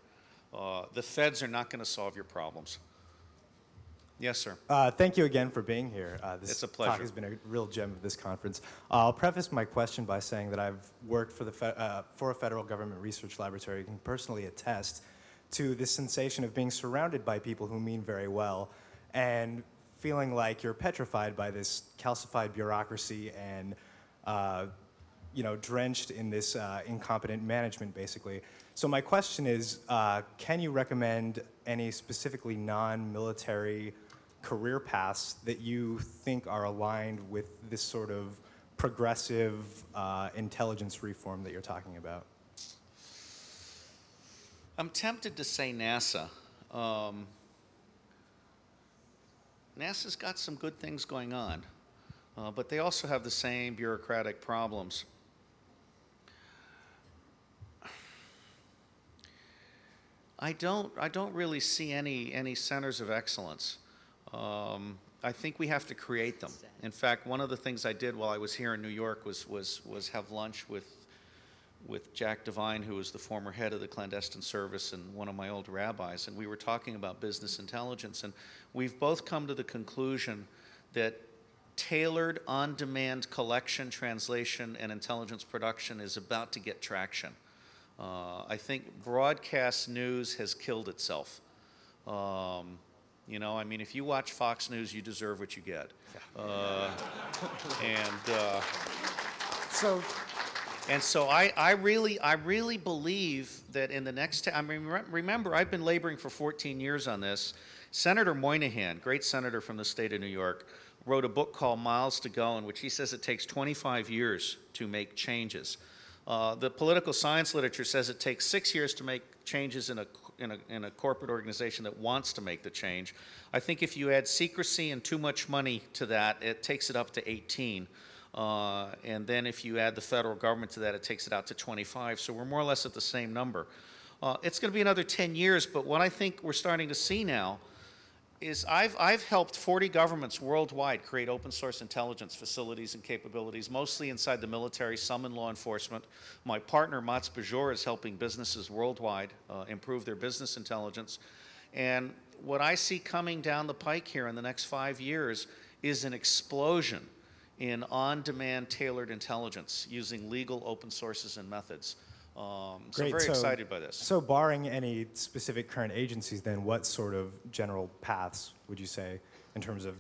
Speaker 2: The feds are not going to solve your problems. Yes, sir.
Speaker 11: Thank you again for being here.
Speaker 2: It's a pleasure.
Speaker 11: Talk has been a real gem of this conference. I'll preface my question by saying that I've worked for a federal government research laboratory and can personally attest to this sensation of being surrounded by people who mean very well and feeling like you're petrified by this calcified bureaucracy and drenched in this incompetent management, basically. So my question is, can you recommend any specifically non-military career paths that you think are aligned with this sort of progressive intelligence reform that you're talking about?
Speaker 2: I'm tempted to say NASA. NASA's got some good things going on, but they also have the same bureaucratic problems. I don't really see any centers of excellence. I think we have to create them. In fact, one of the things I did while I was here in New York was have lunch with Jack Devine, who was the former head of the clandestine service and one of my old rabbis, and we were talking about business intelligence, and we've both come to the conclusion that tailored, on-demand collection, translation, and intelligence production is about to get traction. I think broadcast news has killed itself. I mean, if you watch Fox News, you deserve what you get. So I really believe that in the next, remember, I've been laboring for 14 years on this. Senator Moynihan, great senator from the state of New York, wrote a book called Miles to Go, in which he says it takes 25 years to make changes. The political science literature says it takes 6 years to make changes in a corporate organization that wants to make the change. I think if you add secrecy and too much money to that, it takes it up to 18. And then if you add the federal government to that, it takes it out to 25. So we're more or less at the same number. It's going to be another 10 years, but what I think we're starting to see now is I've helped 40 governments worldwide create open source intelligence facilities and capabilities, mostly inside the military, some in law enforcement. My partner, Mats Bajor, is helping businesses worldwide improve their business intelligence. And what I see coming down the pike here in the next 5 years is an explosion in on-demand tailored intelligence using legal open sources and methods. So I'm very excited by this.
Speaker 11: So barring any specific current agencies, then what sort of general paths would you say in terms of,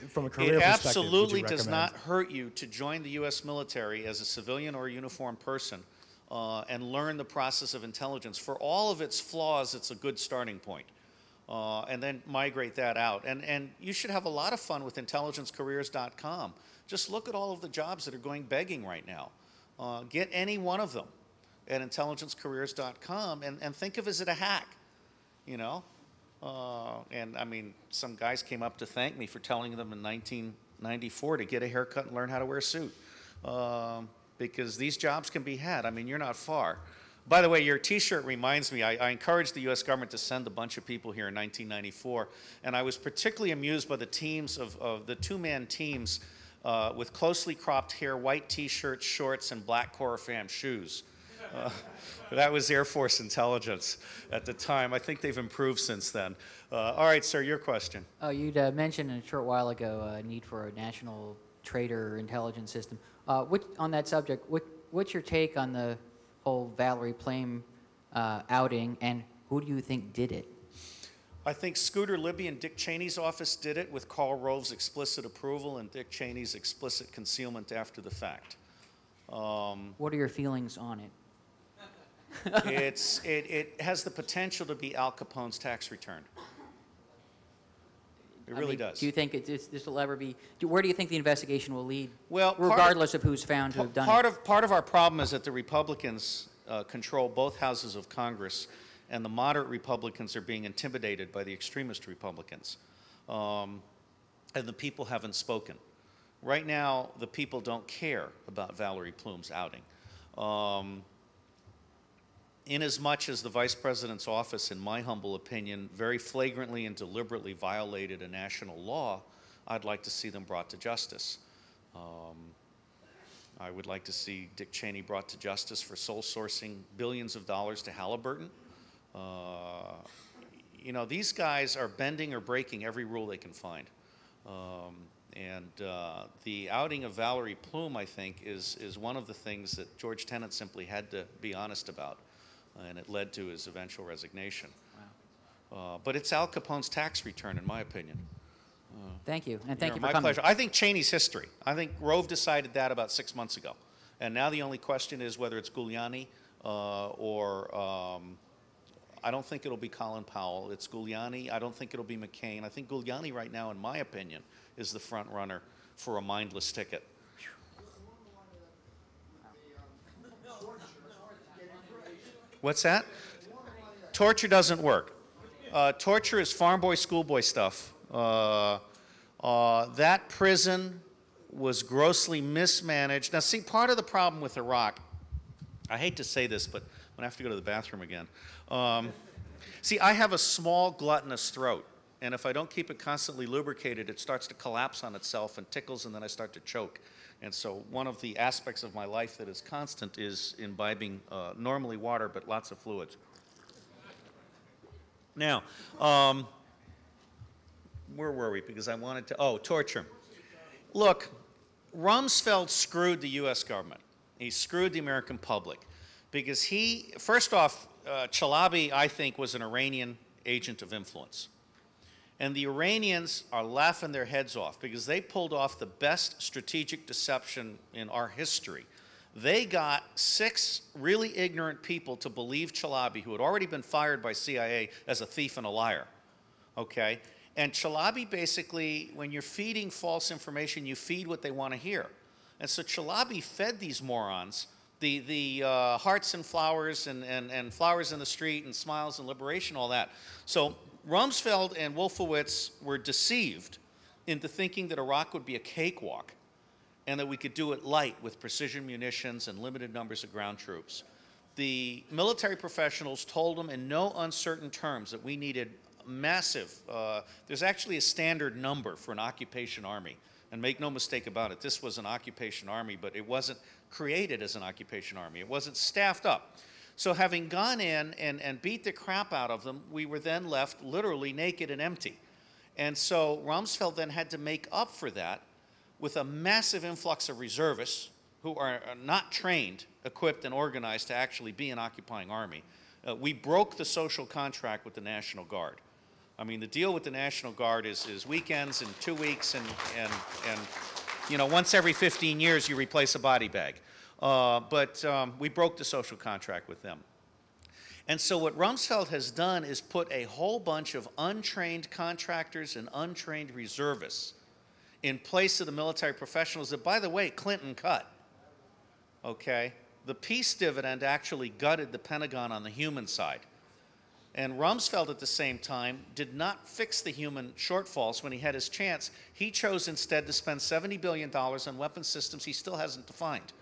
Speaker 11: from a career perspective,
Speaker 2: It absolutely
Speaker 11: would you
Speaker 2: does
Speaker 11: recommend?
Speaker 2: not hurt you to join the U.S. military as a civilian or a uniformed person and learn the process of intelligence. For all of its flaws, it's a good starting point. And then migrate that out. And you should have a lot of fun with intelligencecareers.com. Just look at all of the jobs that are going begging right now. Get any one of them at intelligencecareers.com and think of it as a hack, And I mean, some guys came up to thank me for telling them in 1994 to get a haircut and learn how to wear a suit. Because these jobs can be had. I mean, you're not far. By the way, your T-shirt reminds me, I encouraged the U.S. government to send a bunch of people here in 1994, and I was particularly amused by the teams of the two-man teams with closely cropped hair, white T-shirts, shorts, and black Corofam shoes. That was Air Force intelligence at the time. I think they've improved since then. All right, sir, your question.
Speaker 12: Oh, you'd mentioned a short while ago a need for a national trader intelligence system. On that subject, what's your take on the whole Valerie Plame outing, and who do you think did it?
Speaker 2: I think Scooter Libby and Dick Cheney's office did it with Karl Rove's explicit approval and Dick Cheney's explicit concealment after the fact.
Speaker 12: What are your feelings on it?
Speaker 2: It has the potential to be Al Capone's tax return. It really does.
Speaker 12: Do you think this will ever be? Where do you think the investigation will lead?
Speaker 2: Well,
Speaker 12: regardless of who's found to have done it.
Speaker 2: Part of our problem is that the Republicans control both houses of Congress, and the moderate Republicans are being intimidated by the extremist Republicans, and the people haven't spoken. Right now, the people don't care about Valerie Plume's outing. Inasmuch as the Vice President's office, in my humble opinion, very flagrantly and deliberately violated a national law, I'd like to see them brought to justice. I would like to see Dick Cheney brought to justice for sole sourcing billions of dollars to Halliburton. These guys are bending or breaking every rule they can find. The outing of Valerie Plume, I think, is one of the things that George Tenet simply had to be honest about. And it led to his eventual resignation. Wow. But it's Al Capone's tax return, in my opinion.
Speaker 12: Thank you, and thank you for
Speaker 2: My
Speaker 12: coming.
Speaker 2: pleasure. I think Cheney's history. I think Rove decided that about 6 months ago. And now the only question is whether it's Giuliani or I don't think it'll be Colin Powell. It's Giuliani. I don't think it'll be McCain. I think Giuliani right now, in my opinion, is the front runner for a mindless ticket. What's that? Torture doesn't work. Torture is farm boy, schoolboy stuff. That prison was grossly mismanaged. Now, see, part of the problem with Iraq, I hate to say this, but I'm going to have to go to the bathroom again. See, I have a small, gluttonous throat, and if I don't keep it constantly lubricated, it starts to collapse on itself and tickles, and then I start to choke. And so one of the aspects of my life that is constant is imbibing normally water, but lots of fluids. Now, where were we? Because I wanted to, torture. Look, Rumsfeld screwed the U.S. government. He screwed the American public because he, first off, Chalabi, I think, was an Iranian agent of influence. And the Iranians are laughing their heads off because they pulled off the best strategic deception in our history. They got 6 really ignorant people to believe Chalabi, who had already been fired by CIA as a thief and a liar, okay? And Chalabi basically, when you're feeding false information, you feed what they want to hear. And so Chalabi fed these morons the hearts and flowers and flowers in the street and smiles and liberation, all that. So Rumsfeld and Wolfowitz were deceived into thinking that Iraq would be a cakewalk and that we could do it light with precision munitions and limited numbers of ground troops. The military professionals told them in no uncertain terms that we needed massive, there's actually a standard number for an occupation army. And make no mistake about it, this was an occupation army, but it wasn't created as an occupation army. It wasn't staffed up. So having gone in and beat the crap out of them, we were then left literally naked and empty. And so Rumsfeld then had to make up for that with a massive influx of reservists who are not trained, equipped, and organized to actually be an occupying army. We broke the social contract with the National Guard. I mean, the deal with the National Guard is weekends and 2 weeks and you know, once every 15 years you replace a body bag. But we broke the social contract with them. And so what Rumsfeld has done is put a whole bunch of untrained contractors and untrained reservists in place of the military professionals that, by the way, Clinton cut. Okay? The peace dividend actually gutted the Pentagon on the human side. And Rumsfeld, at the same time, did not fix the human shortfalls when he had his chance. He chose instead to spend $70 billion on weapon systems he still hasn't defined,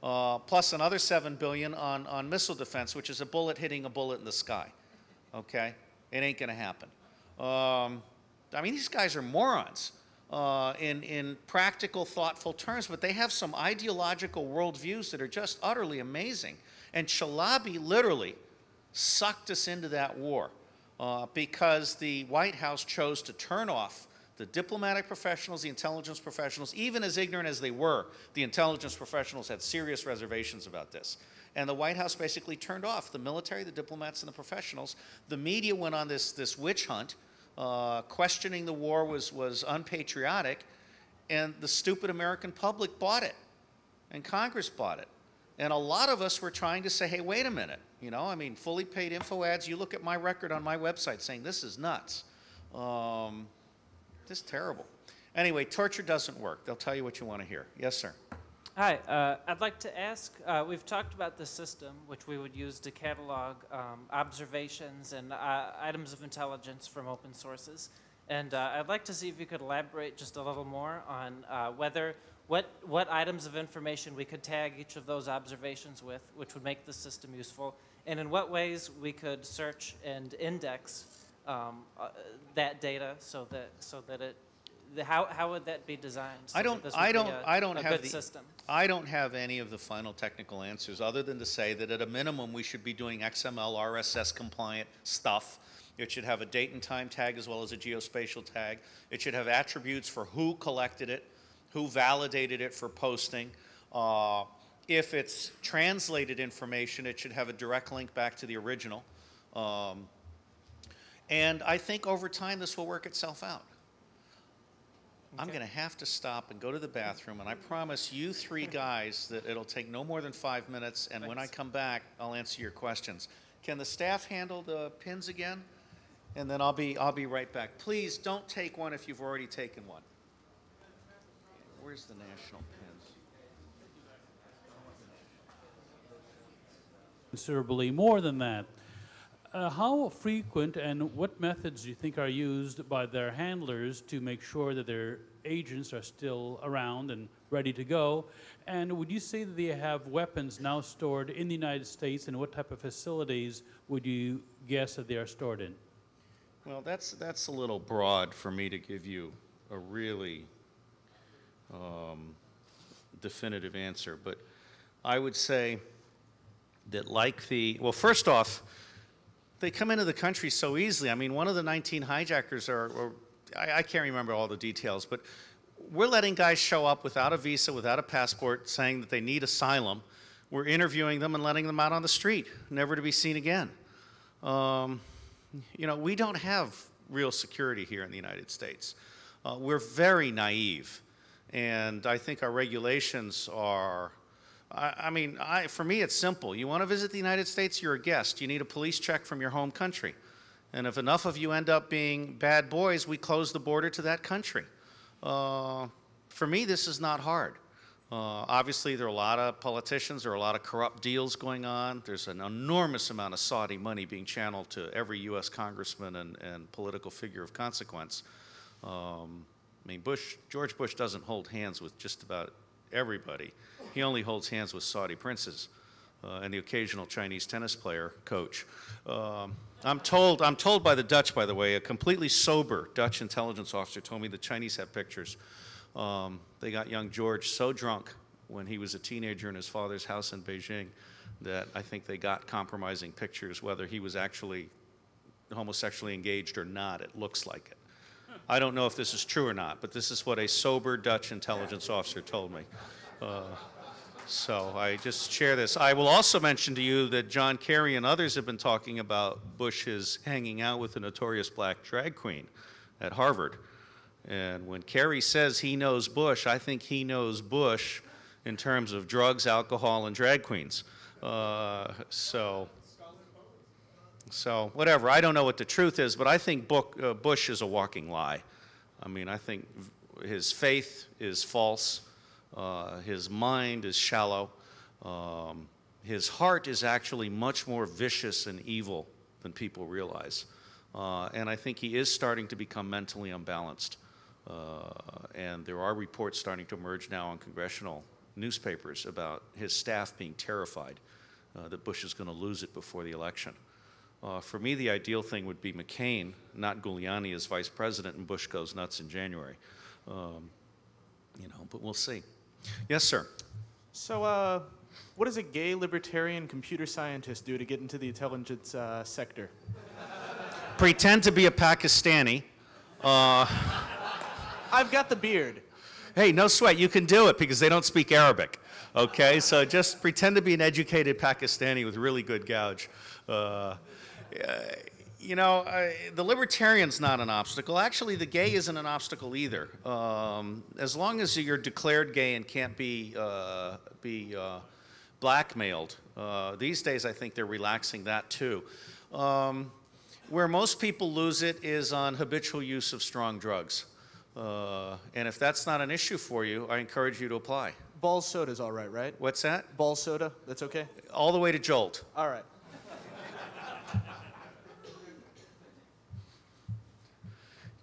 Speaker 2: plus another $7 billion on missile defense, which is a bullet hitting a bullet in the sky. Okay? It ain't going to happen. I mean, these guys are morons in practical, thoughtful terms, but they have some ideological worldviews that are just utterly amazing. And Chalabi literally sucked us into that war because the White House chose to turn off the diplomatic professionals, the intelligence professionals. Even as ignorant as they were, the intelligence professionals had serious reservations about this. And the White House basically turned off the military, the diplomats, and the professionals. The media went on this witch hunt. Questioning the war was unpatriotic, and the stupid American public bought it, and Congress bought it. And a lot of us were trying to say, hey, wait a minute. You know, I mean, fully paid info ads. You look at my record on my website saying this is nuts. This is terrible. Anyway, torture doesn't work. They'll tell you what you want to hear. Yes, sir.
Speaker 13: Hi, I'd like to ask, we've talked about the system which we would use to catalog observations and items of intelligence from open sources. And I'd like to see if you could elaborate just a little more on what items of information we could tag each of those observations with, which would make the system useful, and in what ways we could search and index that data so that it. How would that be designed? So I
Speaker 2: don't have any of the final technical answers other than to say that at a minimum we should be doing XML, RSS compliant stuff. It should have a date and time tag as well as a geospatial tag. It should have attributes for who collected it, who validated it for posting. If it's translated information, it should have a direct link back to the original. And I think over time this will work itself out. I'm going to have to stop and go to the bathroom, and I promise you three guys that it'll take no more than 5 minutes, and when I come back, I'll answer your questions. Can the staff handle the pins again? And then I'll be right back. Please don't take one if you've already taken one. Where's the national pins?
Speaker 14: Considerably more than that. How frequent and what methods do you think are used by their handlers to make sure that their agents are still around and ready to go? And would you say that they have weapons now stored in the United States, and what type of facilities would you guess that they are stored in?
Speaker 2: Well, that's a little broad for me to give you a really definitive answer, but I would say that well, first off, they come into the country so easily. I mean, one of the 19 hijackers I can't remember all the details, but we're letting guys show up without a visa, without a passport, saying that they need asylum. We're interviewing them and letting them out on the street, never to be seen again. You know, we don't have real security here in the United States. We're very naive, and I think our regulations are, for me, it's simple. You want to visit the United States, you're a guest. You need a police check from your home country. And if enough of you end up being bad boys, we close the border to that country. For me, this is not hard. Obviously, there are a lot of politicians, there are a lot of corrupt deals going on. There's an enormous amount of Saudi money being channeled to every U.S. congressman and political figure of consequence. I mean, George Bush doesn't hold hands with just about everybody. He only holds hands with Saudi princes and the occasional Chinese tennis player coach. I'm told by the Dutch, by the way, a completely sober Dutch intelligence officer told me the Chinese have pictures. They got young George so drunk when he was a teenager in his father's house in Beijing that I think they got compromising pictures, whether he was actually homosexually engaged or not. It looks like it. I don't know if this is true or not, but this is what a sober Dutch intelligence officer told me. So I just share this. I will also mention to you that John Kerry and others have been talking about Bush's hanging out with a notorious black drag queen at Harvard. And when Kerry says he knows Bush, I think he knows Bush in terms of drugs, alcohol, and drag queens. So whatever. I don't know what the truth is, but I think Bush is a walking lie. I mean, I think his faith is false. His mind is shallow. His heart is actually much more vicious and evil than people realize. And I think he is starting to become mentally unbalanced. And there are reports starting to emerge now on congressional newspapers about his staff being terrified that Bush is going to lose it before the election. For me, the ideal thing would be McCain, not Giuliani, as vice president, and Bush goes nuts in January. You know, but we'll see. Yes, sir.
Speaker 15: So, what does a gay libertarian computer scientist do to get into the intelligence sector?
Speaker 2: Pretend to be a Pakistani.
Speaker 15: I've got the beard.
Speaker 2: Hey, no sweat. You can do it because they don't speak Arabic. Okay, so just pretend to be an educated Pakistani with really good gouge. You know, the libertarian's not an obstacle. Actually, the gay isn't an obstacle either. As long as you're declared gay and can't be blackmailed. These days, I think they're relaxing that too. Where most people lose it is on habitual use of strong drugs. And if that's not an issue for you, I encourage you to apply.
Speaker 15: Ball soda's all right, right?
Speaker 2: What's that?
Speaker 15: Ball soda, that's okay?
Speaker 2: All the way to Jolt.
Speaker 15: All right.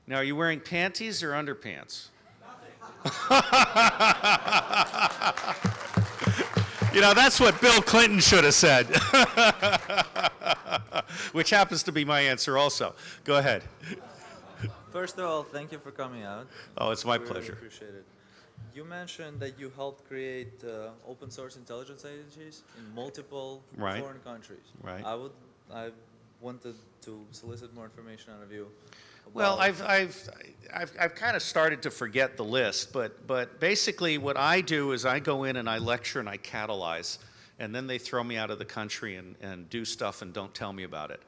Speaker 2: Now, are you wearing panties or underpants? You know, that's what Bill Clinton should have said. Which happens to be my answer also. Go ahead.
Speaker 16: First of all, thank you for coming out.
Speaker 2: Oh, it's my
Speaker 16: We really
Speaker 2: pleasure.
Speaker 16: appreciate it. You mentioned that you helped create open source intelligence agencies in multiple
Speaker 2: Right.
Speaker 16: foreign countries.
Speaker 2: Right.
Speaker 16: I wanted to solicit more information out of you.
Speaker 2: Well,
Speaker 16: about-
Speaker 2: I've kind of started to forget the list, but basically what I do is I go in and I lecture and I catalyze, and then they throw me out of the country and do stuff and don't tell me about it.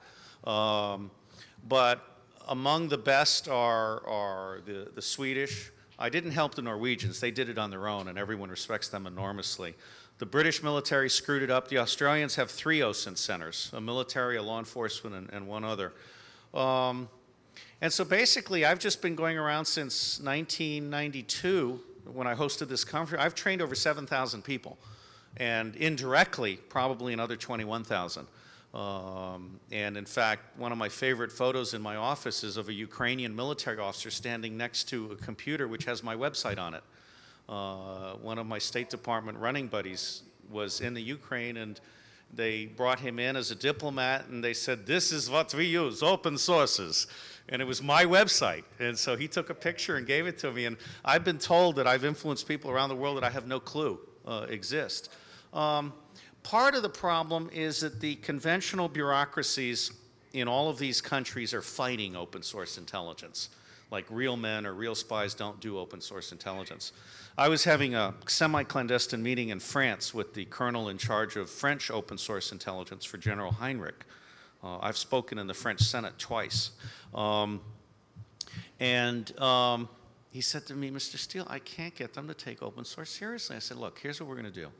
Speaker 2: But among the best are the Swedish, I didn't help the Norwegians. They did it on their own, and everyone respects them enormously. The British military screwed it up. The Australians have 3 OSINT centers, a military, a law enforcement, and one other. And so basically, I've just been going around since 1992 when I hosted this conference. I've trained over 7,000 people, and indirectly, probably another 21,000. And in fact, one of my favorite photos in my office is of a Ukrainian military officer standing next to a computer which has my website on it. One of my State Department running buddies was in the Ukraine, and they brought him in as a diplomat, and they said, "This is what we use, open sources." And it was my website. And so he took a picture and gave it to me. And I've been told that I've influenced people around the world that I have no clue exist. Part of the problem is that the conventional bureaucracies in all of these countries are fighting open source intelligence. Like real men or real spies don't do open source intelligence. I was having a semi-clandestine meeting in France with the colonel in charge of French open source intelligence for General Heinrich. I've spoken in the French Senate twice. He said to me, "Mr. Steele, I can't get them to take open source seriously." I said, "Look, here's what we're going to do.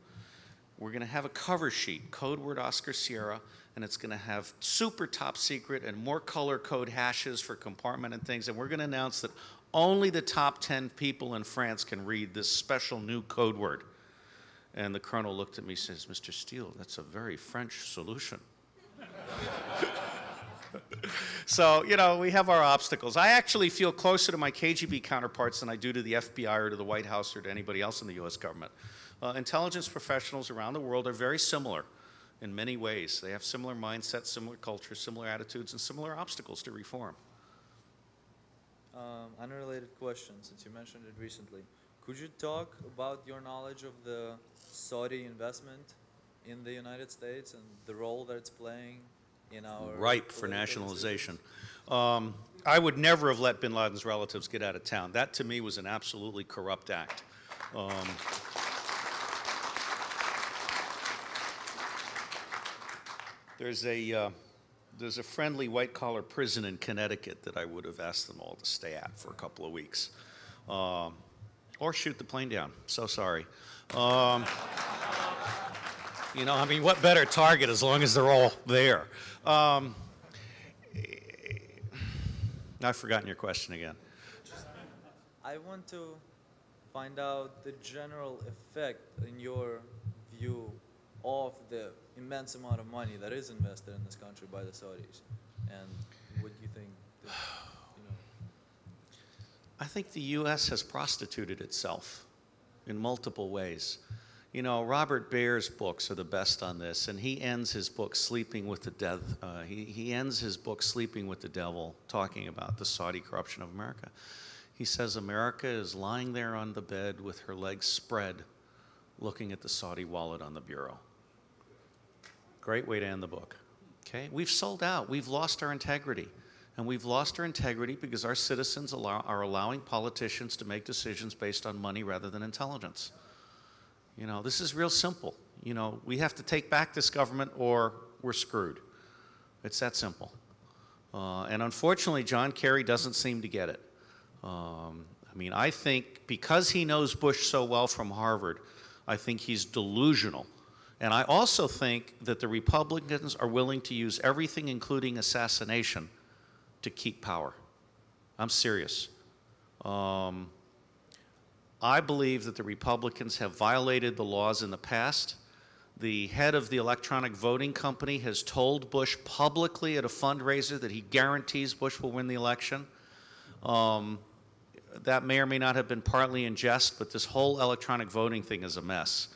Speaker 2: We're going to have a cover sheet, code word Oscar Sierra, and it's going to have super top secret and more color code hashes for compartment and things, and we're going to announce that only the top 10 people in France can read this special new code word." And the colonel looked at me and says, "Mr. Steele, that's a very French solution." So, you know, we have our obstacles. I actually feel closer to my KGB counterparts than I do to the FBI or to the White House or to anybody else in the U.S. government. Intelligence professionals around the world are very similar in many ways. They have similar mindsets, similar cultures, similar attitudes, and similar obstacles to reform.
Speaker 16: Unrelated question, since you mentioned it recently. Could you talk about your knowledge of the Saudi investment in the United States and the role that it's playing in our...
Speaker 2: Ripe for nationalization. I would never have let bin Laden's relatives get out of town. That, to me, was an absolutely corrupt act. There's a friendly white-collar prison in Connecticut that I would have asked them all to stay at for a couple of weeks. Or shoot the plane down. So sorry. You know, I mean, what better target as long as they're all there? I've forgotten your question again.
Speaker 16: I want to find out the general effect, in your view, of the immense amount of money that is invested in this country by the Saudis. And what do you think that, you know?
Speaker 2: I think the U.S. has prostituted itself in multiple ways. You know, Robert Bayer's books are the best on this, and he ends his book Sleeping with the he ends his book Sleeping with the Devil, talking about the Saudi corruption of America. He says America is lying there on the bed with her legs spread, looking at the Saudi wallet on the bureau. Great way to end the book. Okay? We've sold out. We've lost our integrity. And we've lost our integrity because our citizens are allowing politicians to make decisions based on money rather than intelligence. You know, this is real simple. You know, we have to take back this government or we're screwed. It's that simple. And unfortunately, John Kerry doesn't seem to get it. I mean, I think because he knows Bush so well from Harvard, I think he's delusional. And I also think that the Republicans are willing to use everything, including assassination, to keep power. I'm serious. I believe that the Republicans have violated the laws in the past. The head of the electronic voting company has told Bush publicly at a fundraiser that he guarantees Bush will win the election. That may or may not have been partly in jest, but this whole electronic voting thing is a mess.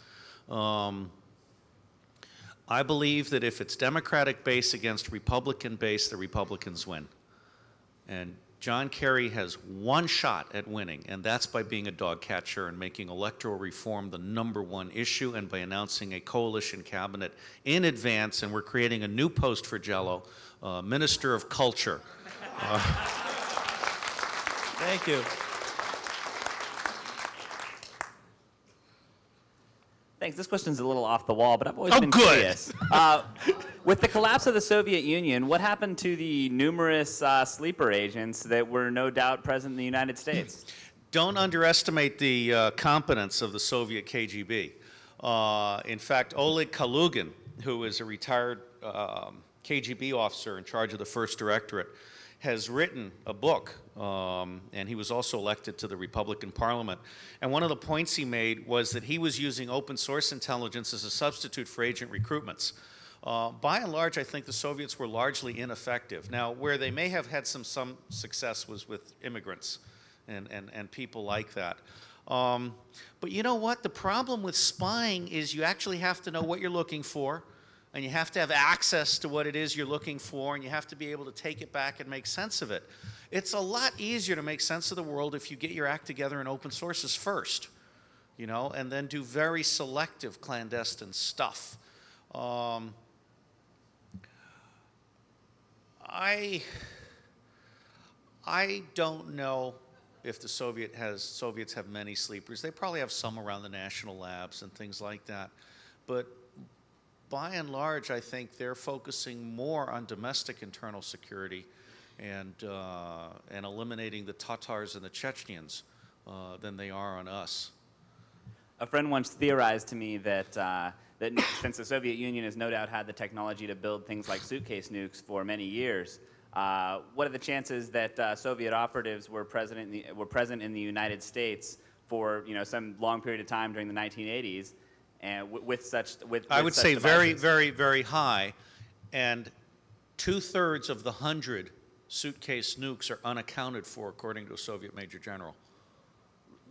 Speaker 2: I believe that if it's Democratic base against Republican base, the Republicans win. And John Kerry has one shot at winning, and that's by being a dog catcher and making electoral reform the #1 issue, and by announcing a coalition cabinet in advance, and we're creating a new post for Jello, Minister of Culture.
Speaker 16: Thank you.
Speaker 17: Thanks. This question's a little off the wall, but I've always been curious. With the collapse of the Soviet Union, what happened to the numerous sleeper agents that were no doubt present in the United States?
Speaker 2: don't underestimate the competence of the Soviet KGB. In fact, Oleg Kalugin, who is a retired KGB officer in charge of the First Directorate, has written a book, and he was also elected to the Republican Parliament. And one of the points he made was that he was using open source intelligence as a substitute for agent recruitments. By and large, I think the Soviets were largely ineffective. Now, where they may have had some success was with immigrants and people like that. But you know what? The problem with spying is you actually have to know what you're looking for, and you have to have access to what it is you're looking for, and you have to be able to take it back and make sense of it. It's a lot easier to make sense of the world if you get your act together in open sources first, you know, and then do very selective clandestine stuff. I don't know if the Soviets have many sleepers. They probably have some around the national labs and things like that. But by and large, I think they're focusing more on domestic internal security and eliminating the Tatars and the Chechens than they are on us.
Speaker 17: A friend once theorized to me that, that since the Soviet Union has no doubt had the technology to build things like suitcase nukes for many years, what are the chances that Soviet operatives were present in the United States for some long period of time during the 1980s, and
Speaker 2: I would say
Speaker 17: devices?
Speaker 2: very, very, very high, and 2/3 of the 100 suitcase nukes are unaccounted for, according to a Soviet Major General.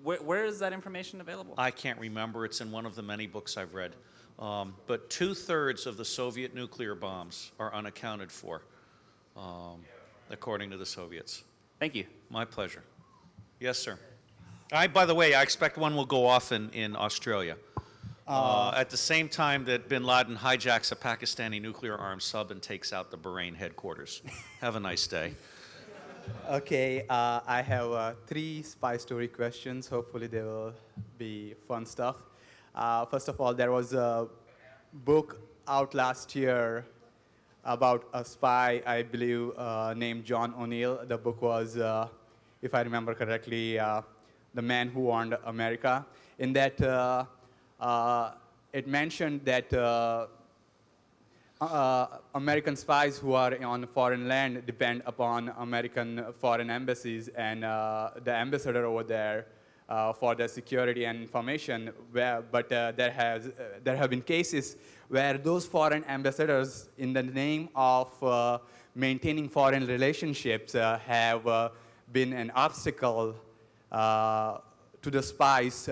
Speaker 17: Where is that information available?
Speaker 2: I can't remember. It's in one of the many books I've read. But 2/3 of the Soviet nuclear bombs are unaccounted for, according to the Soviets.
Speaker 17: Thank you.
Speaker 2: My pleasure. Yes, sir. By the way, I expect one will go off in Australia. At the same time that bin Laden hijacks a Pakistani nuclear-armed sub and takes out the Bahrain headquarters. Have a nice day.
Speaker 18: Okay, I have 3 spy story questions. Hopefully they will be fun stuff. First of all, there was a book out last year about a spy, I believe, named John O'Neill. The book was, if I remember correctly, The Man Who Warned America. In that, it mentioned that American spies who are on foreign land depend upon American foreign embassies and the ambassador over there for their security and information. But there have been cases where those foreign ambassadors, in the name of maintaining foreign relationships, have been an obstacle to the spies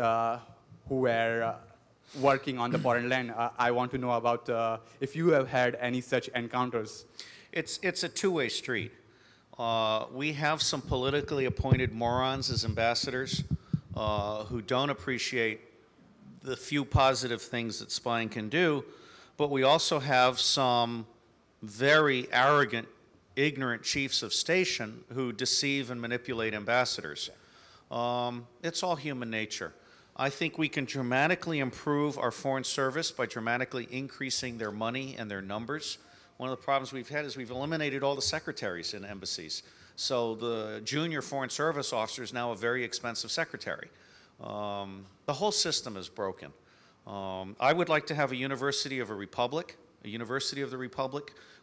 Speaker 18: who were working on the foreign land. I want to know about if you have had any such encounters.
Speaker 2: It's a two-way street. We have some politically appointed morons as ambassadors who don't appreciate the few positive things that spying can do, but we also have some very arrogant, ignorant chiefs of station who deceive and manipulate ambassadors. It's all human nature. I think we can dramatically improve our foreign service by dramatically increasing their money and their numbers. One of the problems we've had is we've eliminated all the secretaries in embassies. So the junior foreign service officer is now a very expensive secretary. The whole system is broken. I would like to have a university of the Republic,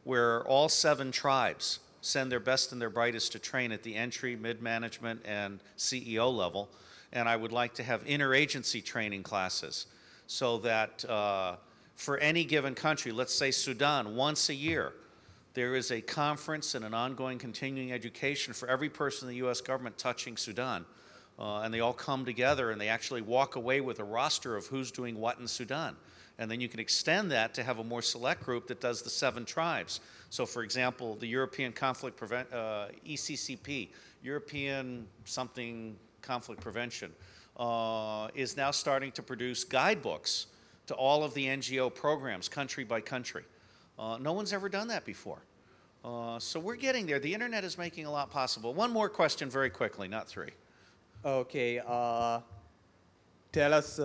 Speaker 2: where all 7 tribes send their best and their brightest to train at the entry, mid-management, and CEO level. And I would like to have interagency training classes so that for any given country, let's say Sudan, once a year, there is a conference and an ongoing continuing education for every person in the U.S. government touching Sudan. And they all come together and they actually walk away with a roster of who's doing what in Sudan. And then you can extend that to have a more select group that does the 7 tribes. So for example, the European Conflict ECCP, European something conflict prevention, is now starting to produce guidebooks to all of the NGO programs, country by country. No one's ever done that before. So we're getting there. The internet is making a lot possible. One more question very quickly, not 3.
Speaker 18: Okay, tell us